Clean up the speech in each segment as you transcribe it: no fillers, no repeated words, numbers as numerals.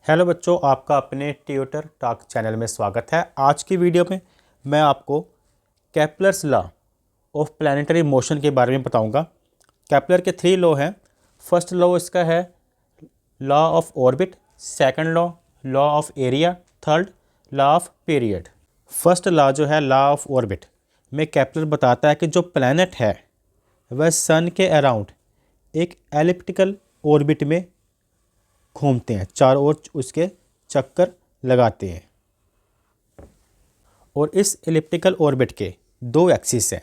Hello बच्चों, आपका अपने ट्यूटर टॉक चैनल में स्वागत है। आज की वीडियो में मैं आपको Kepler's law of planetary motion के बारे में बताऊंगा। केपलर के 3 लॉ हैं। फर्स्ट लॉ इसका है law of orbit, second law law of area, third law of period. First law जो है लॉ ऑफ ऑर्बिट में केपलर बताता है कि जो प्लैनेट है वह सन के अराउंड एक एलिप्टिकल ऑर्बिट में घूमते हैं, चारों ओर उसके चक्कर लगाते हैं। और इस एलिप्टिकल ऑर्बिट के 2 एक्सिस हैं।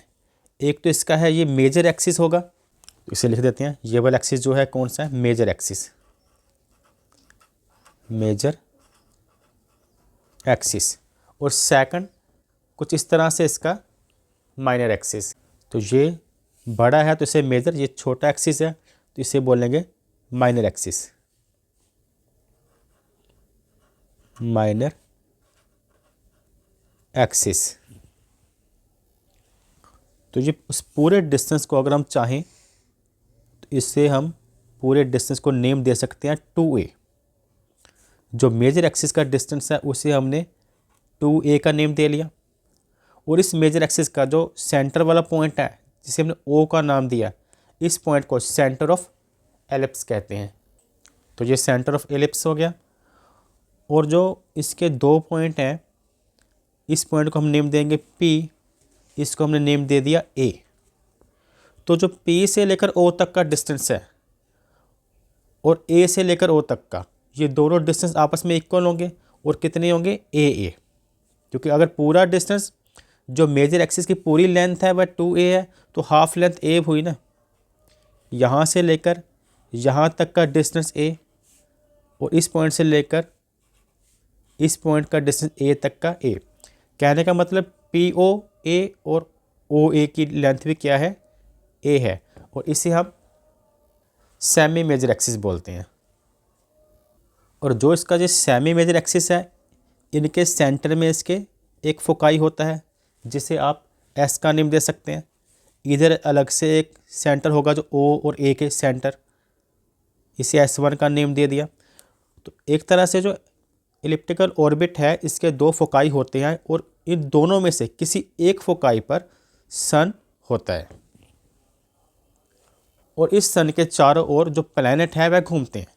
एक तो इसका है ये मेजर एक्सिस होगा, तो इसे लिख देते हैं। ये वाला एक्सिस जो है कौन सा है? Major axis, major axis. और सेकंड कुछ इस तरह से इसका माइनर एक्सिस। तो ये बड़ा है तो इसे मेजर, ये छोटा एक्सिस है तो इसे बोलेंगे माइनर एक्सिस, माइनर एक्सिस। तो ये उस पूरे डिस्टेंस को अगर हम चाहें तो इससे हम पूरे डिस्टेंस को नेम दे सकते हैं 2a। जो मेजर एक्सिस का डिस्टेंस है उसे हमने 2a का नेम दे लिया। और इस मेजर एक्सिस का जो सेंटर वाला पॉइंट है जिसे हमने o का नाम दिया, इस पॉइंट को सेंटर ऑफ एलिप्स कहते हैं। तो ये सेंटर ऑफ एलिप्स हो गया। और जो इसके 2 पॉइंट हैं, इस पॉइंट को हम नेम देंगे P, इसको हमने नेम दे दिया A। तो जो P से लेकर O तक का डिस्टेंस है और A से लेकर O तक का, ये दोनों डिस्टेंस आपस में इक्वल होंगे। और कितने होंगे? A। क्योंकि अगर पूरा डिस्टेंस जो मेजर एक्सिस की पूरी लेंथ है वह 2a है तो हाफ लेंथ a हुई ना। यहाँ से लेकर यहाँ तक का डिस्टेंस a और इस पॉइंट से लेकर इस पॉइंट का डिस्टेंस a तक का a। कहने का मतलब POA और OA की लेंथ भी क्या है? a है। और इसे हम सेमी मेजर एक्सिस बोलते हैं। और जो इसका जो सेमी मेजर एक्सिस है, इनके सेंटर में इसके एक फोकाई होता है जिसे आप S का नेम दे सकते हैं। इधर अलग से एक सेंटर होगा जो O और A के सेंटर, इसे S1 का नेम दे दिया। तो एक तरह से जो एलिप्टिकल ऑर्बिट है इसके 2 फोकाई होते हैं और इन दोनों में से किसी एक फोकाई पर सन होता है। और इस सन के चारों ओर जो प्लैनेट है वह घूमते हैं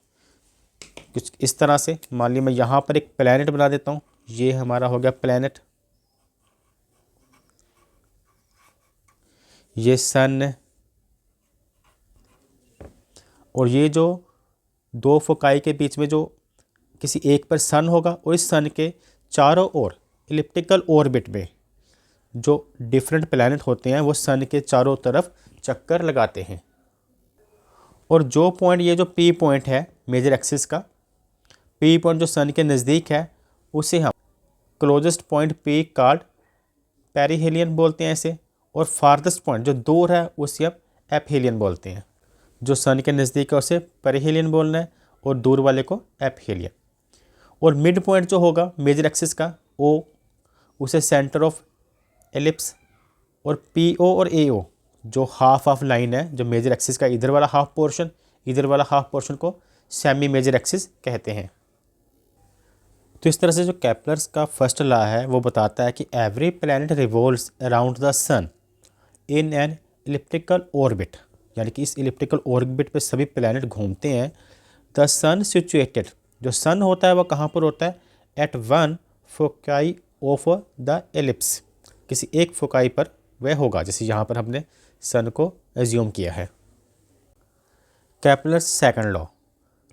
कुछ इस तरह से। मान ली मैं यहाँ पर एक प्लैनेट बना देता हूँ, ये हमारा हो गया प्लैनेट, ये सन है। और ये जो 2 फोकाई के बीच में जो किसी एक पर सन होगा और इस सन के चारों ओर एलिप्टिकल ऑर्बिट में जो डिफरेंट प्लैनेट होते हैं वो सन के चारों तरफ चक्कर लगाते हैं। और जो पॉइंट, ये जो P पॉइंट है मेजर एक्सिस का, P पॉइंट जो सन के नज़दीक है उसे हम closest point P called perihelion बोलते हैं इसे। और फारदेस्ट पॉइंट जो दूर है उसे हम एपहेलियन बोलते हैं। जो सन के नज़दीक है उसे पेरिहेलियन बोलना है और दूर वाले को एपहेलियन। और मिड पॉइंट जो होगा मेजर एक्सिस का O, उसे सेंटर ऑफ एलिप्स। और PO और AO जो हाफ लाइन है, जो मेजर एक्सिस का इधर वाला हाफ पोर्शन, इधर वाला हाफ पोर्शन को सेमी मेजर एक्सिस कहते हैं। तो इस तरह से जो केपलर्स का फर्स्ट लॉ है वो बताता है कि every planet revolves around the sun in an elliptical orbit, यानी कि इस इलिप्टिकल ऑर्बिट पे सभी प्लैनेट घूमते हैं। द सन सिचुएटेड, जो सन होता है वह कहाँ पर होता है? At one foci of the ellipse, किसी एक फोकाई पर वह होगा, जैसे यहाँ पर हमने सन को एज्यूम किया है। Kepler's second law,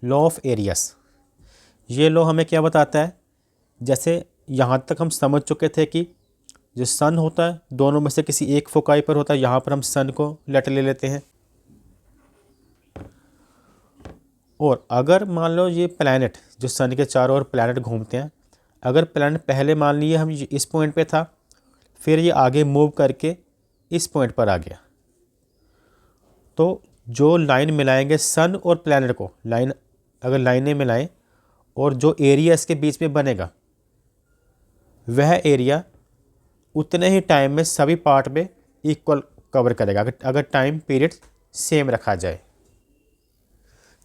law of areas. ये लॉ हमें क्या बताता है? जैसे यहाँ तक हम समझ चुके थे कि जो सन होता है दोनों में से किसी एक फोकाई पर होता है। यहाँ पर हम सन को लेटर ले लेते हैं। और अगर मान लो ये प्लैनेट जो सन के चारों ओर प्लैनेट घूमते हैं, अगर प्लैनेट पहले मान लिए हम इस पॉइंट पे था, फिर ये आगे मूव करके इस पॉइंट पर आ गया, तो जो लाइन मिलाएंगे सन और प्लैनेट को, लाइन अगर लाइनें मिलाएं और जो एरिया इसके बीच में बनेगा वह एरिया उतने ही टाइम में सभी पार्ट में इक्वल कवर करेगा, अगर टाइम पीरियड सेम रखा जाए।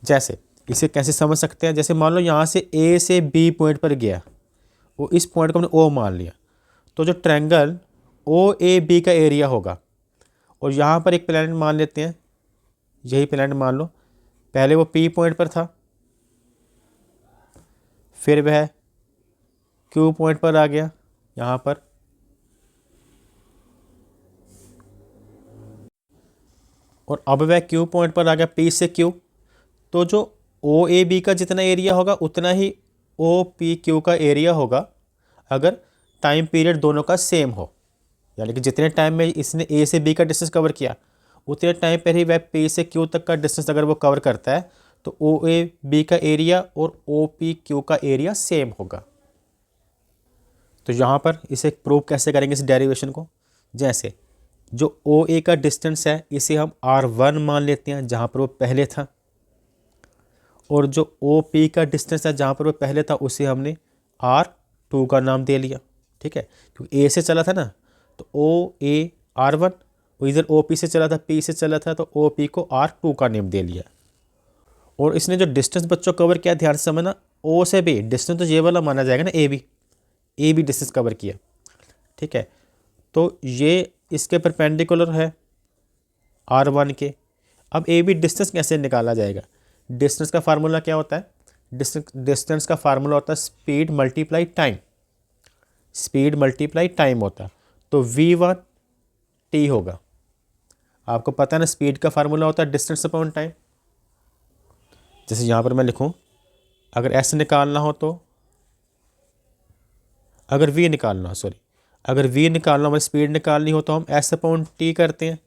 जैसे इसे कैसे समझ सकते हैं, जैसे मान लो यहाँ से ए से बी पॉइंट पर गया, वो इस पॉइंट को हमने ओ मान लिया, तो जो ट्रायंगल ओ ए बी का एरिया होगा, और यहाँ पर एक प्लैनेट मान लेते हैं, यही प्लैनेट मान लो, पहले वो पी पॉइंट पर था, फिर वह क्यू पॉइंट पर आ गया यहाँ पर, और अब वह क्यू पॉइंट पर आ गया पी से क्यू। तो जो ओ ए बी का जितना एरिया होगा उतना ही ओ पी क्यू का एरिया होगा अगर टाइम पीरियड दोनों का सेम हो, यानी कि जितने टाइम में इसने ए से बी का डिस्टेंस कवर किया उतने टाइम पर ही वह पी से क्यू तक का डिस्टेंस अगर वो कवर करता है तो ओ ए बी का एरिया और ओ पी क्यू का एरिया सेम होगा। तो यहाँ पर इसे प्रूव कैसे करेंगे इस डेरिवेशन को, जैसे जो ओ ए का डिस्टेंस है इसे हम R1 मान लेते हैं जहाँ पर वो पहले था, और जो ओ पी का डिस्टेंस है जहाँ पर वो पहले था उसे हमने R2 का नाम दे लिया। ठीक है, क्योंकि ए से चला था ना, तो ओ ए R1, इधर ओ पी से चला था, पी से चला था, तो ओ पी को R2 का नेम दे लिया। और इसने जो डिस्टेंस बच्चों कवर किया ध्यान से समझना, ओ से बी डिस्टेंस तो ये वाला माना जाएगा ना, ए बी डिस्टेंस कवर किया। ठीक है, तो ये इसके परपेंडिकुलर है R1 के। अब ए बी डिस्टेंस कैसे निकाला जाएगा, डिस्टेंस का फार्मूला क्या होता है, डिस्टेंस का फार्मूला होता है speed multiply time, speed multiply time होता है। तो V1 T होगा, आपको पता है ना स्पीड का फार्मूला होता है डिस्टेंस अपॉन टाइम। जैसे यहाँ पर मैं लिखूँ, अगर S निकालना हो तो, अगर V निकालना हो, सॉरी, अगर V निकालना हो, स्पीड निकालनी हो तो हम S अपॉन T करते हैं।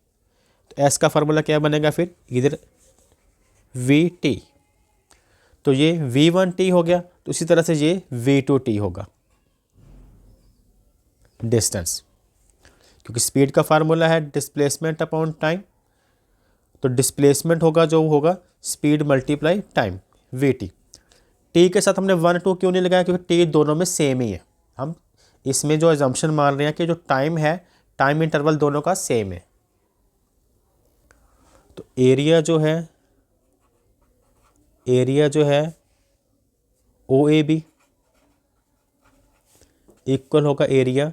तो S का फार्मूला क्या बनेगा फिर, इधर VT, तो ये V1T हो गया, तो इसी तरह से ये V2T होगा डिस्टेंस, क्योंकि स्पीड का फार्मूला है डिस्प्लेसमेंट अपॉन टाइम, तो डिस्प्लेसमेंट होगा जो होगा speed multiply time VT। T के साथ हमने 1 2 क्यों नहीं लगाया, क्योंकि T दोनों में सेम ही है। हम इसमें जो अजम्पशन मान रहे हैं कि जो टाइम है, टाइम इंटरवल दोनों का सेम है। तो एरिया जो है ओ ए बी इक्वल होगा एरिया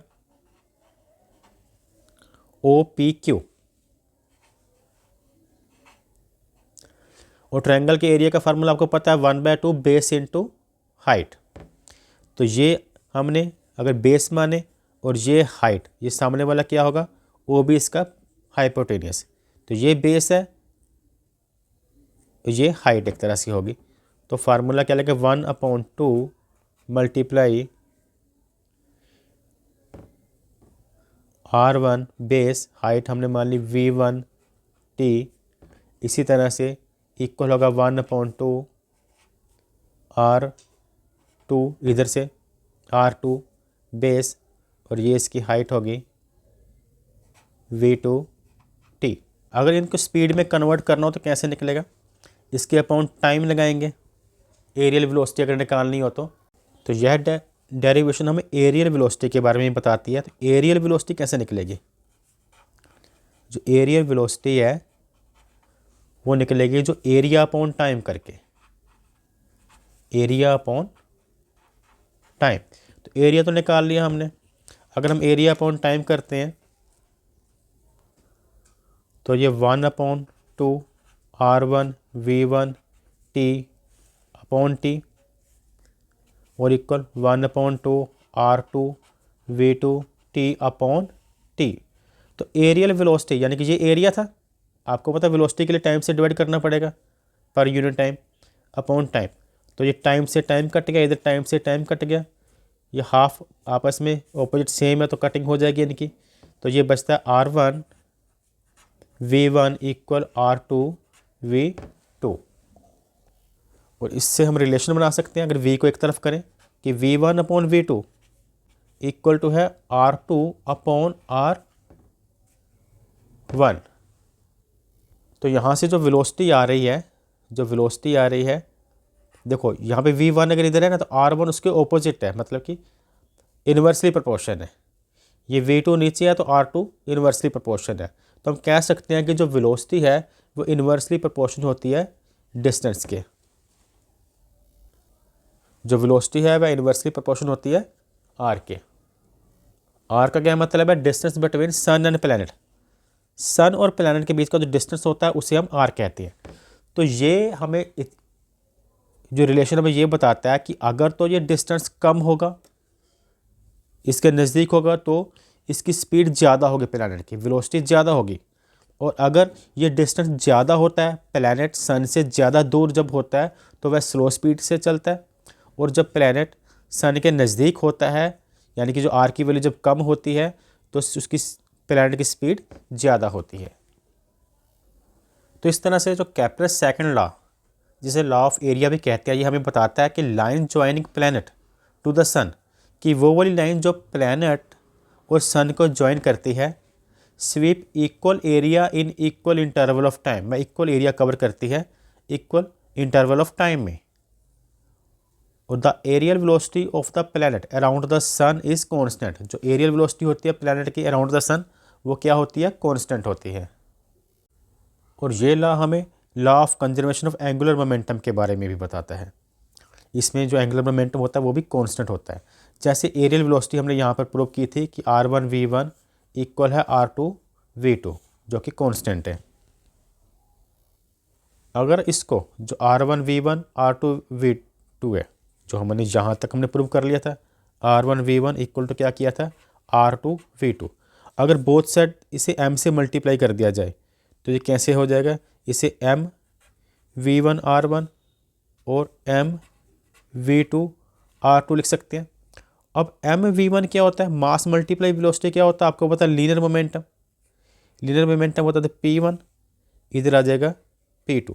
ओ पी क्यू, और ट्रायंगल के एरिया का फार्मूला आपको पता है 1/2 बेस इंटू हाइट। तो ये हमने अगर बेस माने और ये हाइट, ये सामने वाला क्या होगा, ओ बी इसका हाइपोटेनियस, तो ये बेस है, ये हाइट एक तरह से होगी। तो फार्मूला क्या लगेगा, 1/2 मल्टीप्लाई R1 बेस, हाइट हमने मान ली V1T, इसी तरह से इक्वल होगा 1/2 R2, इधर से R2 बेस, और ये इसकी हाइट होगी V2T। अगर इनको स्पीड में कन्वर्ट करना हो तो कैसे निकलेगा, इसके अपॉन टाइम लगाएंगे, एरियल वेलोसिटी अगर निकालनी हो तो यह डेरिवेशन हमें एरियल वेलोसिटी के बारे में बताती है। तो एरियल वेलोसिटी कैसे निकलेगी, जो एरियल वेलोसिटी है वो निकलेगी जो एरिया अपॉन टाइम करके, एरिया अपॉन टाइम। तो एरिया तो निकाल लिया हमने, अगर हम एरिया अपॉन टाइम करते हैं तो ये 1/2 R1 V1T अपॉन T और equal 1/2 R2 V2T upon T। तो एरियल वेलोसिटी यानी कि ये एरिया था, आपको पता है वेलोसिटी के लिए टाइम से डिवाइड करना पड़ेगा per unit time upon time. तो ये टाइम से टाइम कट गया, इधर टाइम से टाइम कट गया, ये हाफ आपस में ऑपोजिट सेम है तो कटिंग हो जाएगी इनकी। तो ये बचता है R1 V1 equal R2 V2, और इससे हम रिलेशन बना सकते हैं अगर V को एक तरफ करें कि V1 upon V2 equal to है R2 अपॉन R1। तो यहाँ से जो वेलोसिटी आ रही है, देखो यहाँ पे V1 अगर इधर है ना तो R1 उसके ऑपोजिट है, मतलब कि इन्वर्सली प्रोपोर्शन है। ये V2 नीचे है तो R2 इन्वर्सली प्रोपोर्शन है। तो हम कह सकते हैं कि जो वेलोसिटी है वो इन्वर्सली प्रोपोर्शन होती है डिस्टेंस के। जो वेलोसिटी है वह इन्वर्सली प्रोपोर्शन होती है आर के। आर का क्या मतलब है? Distance between sun and planet. Sun और प्लैनेट के बीच का जो डिस्टेंस होता है उसे हम आर कहते हैं। तो ये हमें जो रिलेशन हमें ये बताता है कि अगर तो ये डिस्टेंस कम होगा, इसके नज़दीक होगा, तो इसकी स्पीड ज़्यादा होगी, प्लैनेट की वेलोसिटी ज़्यादा होगी। और अगर ये डिस्टेंस ज़्यादा होता है, प्लैनेट सन से ज़्यादा दूर जब होता है तो वह स्लो स्पीड से चलता है। और जब प्लैनेट सन के नज़दीक होता है, यानी कि जो आर की वैल्यू जब कम होती है, तो उसकी प्लैनेट की स्पीड ज़्यादा होती है। तो इस तरह से जो केपलर सेकंड लॉ, जिसे लॉ ऑफ एरिया भी कहते हैं, ये हमें बताता है कि line joining planet to the sun, कि वो वाली लाइन जो प्लैनेट और सन को ज्वाइन करती है, sweep equal area in equal interval of time, में इक्वल एरिया कवर करती है इक्वल इंटरवल ऑफ टाइम में। और the areal velocity of the planet around the sun is constant. जो एरियल वेलोसिटी होती है प्लैनेट की अराउंड द सन, वो क्या होती है? कांस्टेंट होती है। और ये लॉ हमें law of conservation of angular momentum के बारे में भी बताता है। इसमें जो एंगुलर मोमेंटम होता है वो भी कांस्टेंट होता है। जैसे एरियल वेलोसिटी हमने यहाँ पर प्रूव की थी कि r1v1 इक्वल है r2v2, जो कि कांस्टेंट है। अगर इसको जो r1v1 r2v2 है, जो हमने यहाँ तक हमने प्रूव कर लिया था, r1v1 इक्वल टू क्या किया था? r2v2। अगर बोथ साइड इसे m से मल्टीप्लाई कर दिया जाए तो ये कैसे हो जाएगा? इसे m v1 r1 और m v2 r2 लिख सकते हैं। अब m v1 क्या होता है? मास मल्टीप्लाई वेलोसिटी क्या होता है? आपको पता है लीनियर मोमेंटम। लीनियर मोमेंटम होता है p1, इधर आ जाएगा p2। तो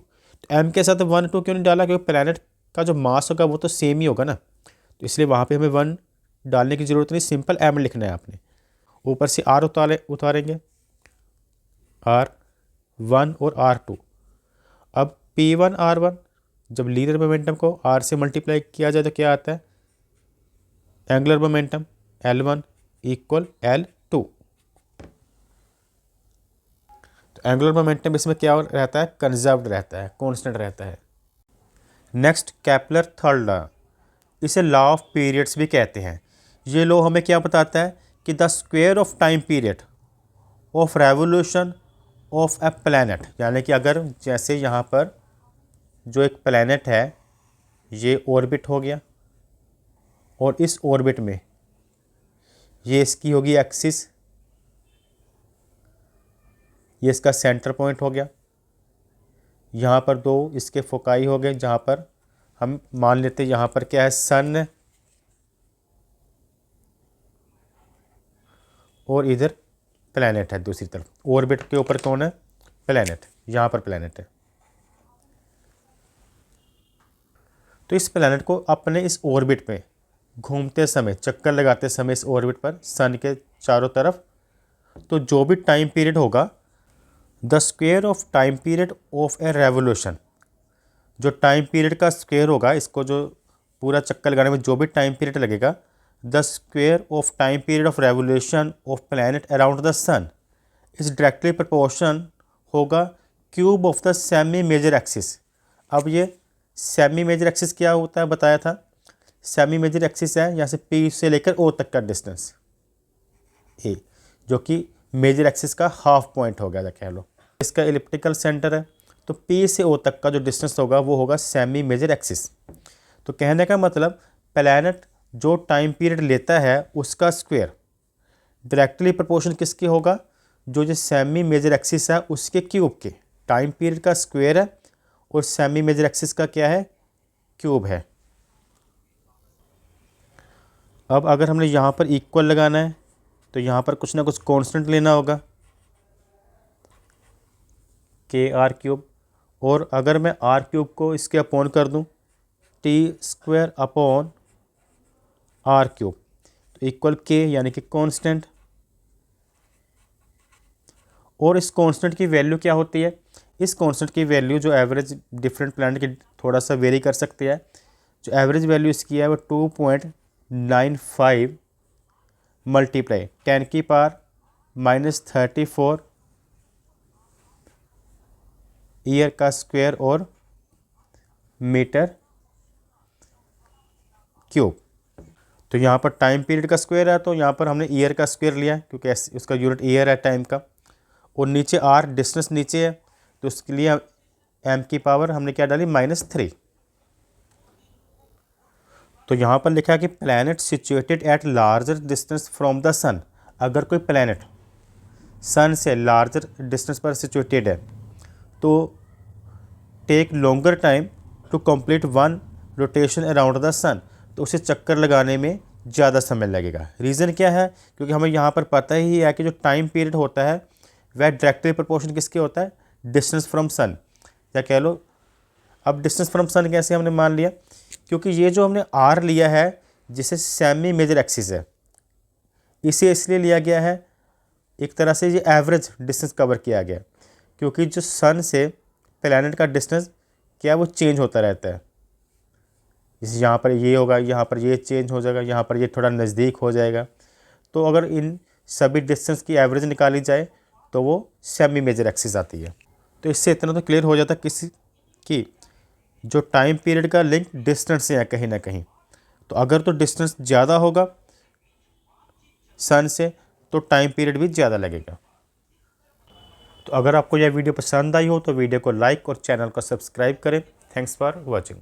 m के साथ 1 2 क्यों नहीं डाला? क्योंकि प्लैनेट का जो मास होगा वो तो सेम ही होगा ना, तो इसलिए वहाँ पे हमें 1 डालने की ज़रूरत नहीं, सिंपल m लिखना है आपने। ऊपर से r उतारेंगे, r1 और r2। अब p1 r1 जब लीनियर मोमेंटम को r से मल्टीप्लाई किया जाए तो क्या आता है? Angular momentum L1 equal L2। तो एंगुलर मोमेंटम इसमें क्या रहता है? कंजर्व्ड रहता है, कांस्टेंट रहता है। नेक्स्ट केपलर थर्ड लॉ, इसे लॉ ऑफ पीरियड्स भी कहते हैं। ये लॉ हमें क्या बताता है कि the square of time period of revolution of A planet, यानी कि अगर जैसे यहाँ पर जो एक प्लैनेट है ये ऑर्बिट हो गया, और इस ऑर्बिट में ये इसकी होगी एक्सिस, ये इसका सेंटर पॉइंट हो गया। यहाँ पर दो इसके फोकाई हो गए, जहाँ पर हम मान लेते हैं यहाँ पर क्या है? सन, और इधर प्लैनेट है दूसरी तरफ। ऑर्बिट के ऊपर कौन है? प्लैनेट। यहाँ पर प्लैनेट है। तो इस प्लैनेट को अपने इस ऑर्बिट पे घूमते समय, चक्कर लगाते समय इस ऑर्बिट पर सन के चारों तरफ, तो जो भी टाइम पीरियड होगा, the square of time period of a revolution, जो टाइम पीरियड का स्क्वायर होगा, इसको जो पूरा चक्कर लगाने में जो भी टाइम पीरियड लगेगा, the square of time period of revolution of planet around the sun is directly proportion होगा cube of the semi major axis. अब ये सेमी मेजर एक्सिस क्या होता है बताया था? सेमी मेजर एक्सिस है यहाँ से पी से लेकर ओ तक का डिस्टेंस ए, जो कि मेजर एक्सिस का हाफ पॉइंट हो गया कह लो। इसका इलिप्टिकल सेंटर है, तो पी से ओ तक का जो डिस्टेंस होगा वो होगा सेमी मेजर एक्सिस। तो कहने का मतलब प्लैनेट जो टाइम पीरियड लेता है उसका स्क्वायर डायरेक्टली प्रोपोर्शन किसके होगा? जो सेमी मेजर एक्सिस है उसके क्यूब के। टाइम पीरियड का स्क्वायर है और सेमी मेजर एक्सिस का क्या है? क्यूब है। अब अगर हमने यहाँ पर इक्वल लगाना है तो यहाँ पर कुछ ना कुछ कांस्टेंट लेना होगा, के आर क्यूब। और अगर मैं आर क्यूब को इसके अपॉन कर दूँ, T square upon R cube, तो इक्वल के यानी कि कांस्टेंट। और इस कांस्टेंट की वैल्यू क्या होती है? इस कांस्टेंट की वैल्यू जो एवरेज डिफरेंट प्लैनेट की थोड़ा सा वेरी कर सकती है, जो एवरेज वैल्यू इसकी है वो 2.95 मल्टीप्लाई 10 की पावर -34 ईयर का स्क्वायर और मीटर क्यूब। तो यहाँ पर टाइम पीरियड का स्क्वायर है, तो यहाँ पर हमने ईयर का स्क्वायर लिया है क्योंकि उसका यूनिट ईयर है टाइम का। और नीचे आर डिस्टेंस नीचे है, तो उसके लिए एम की पावर हमने क्या डाली, -3। तो यहाँ पर लिखा है कि planet situated at larger distance from the sun. अगर कोई प्लैनेट सन से लार्जर डिस्टेंस पर सिचुएटेड है तो take longer time to complete one rotation around the sun, तो उसे चक्कर लगाने में ज़्यादा समय लगेगा। रीज़न क्या है, क्योंकि हमें यहाँ पर पता ही है कि जो टाइम पीरियड होता है वह डायरेक्टली प्रोपोर्शन किसके होता है, डिस्टेंस फ्रॉम सन, या कह लो। अब डिस्टेंस फ्रॉम सन कैसे हमने मान लिया, क्योंकि ये जो हमने आर लिया है जिसे सेमी मेजर एक्सिस है, इसे इसलिए लिया गया है, एक तरह से ये एवरेज डिस्टेंस कवर किया गया, क्योंकि जो सन से प्लैनेट का डिस्टेंस क्या वो चेंज होता रहता है। जैसे यहाँ पर ये होगा, यहाँ पर ये चेंज हो जाएगा, यहाँ पर ये थोड़ा नज़दीक हो जाएगा। तो अगर इन सभी डिस्टेंस की एवरेज निकाली जाए तो वो सेमी मेजर एक्सिस आती है। तो इससे इतना तो क्लियर हो जाता है किसी की जो टाइम पीरियड का लिंक डिस्टेंस से है कहीं ना कहीं। तो अगर तो डिस्टेंस ज़्यादा होगा सन से तो टाइम पीरियड भी ज़्यादा लगेगा। तो अगर आपको यह वीडियो पसंद आई हो तो वीडियो को लाइक और चैनल को सब्सक्राइब करें। Thanks for watching.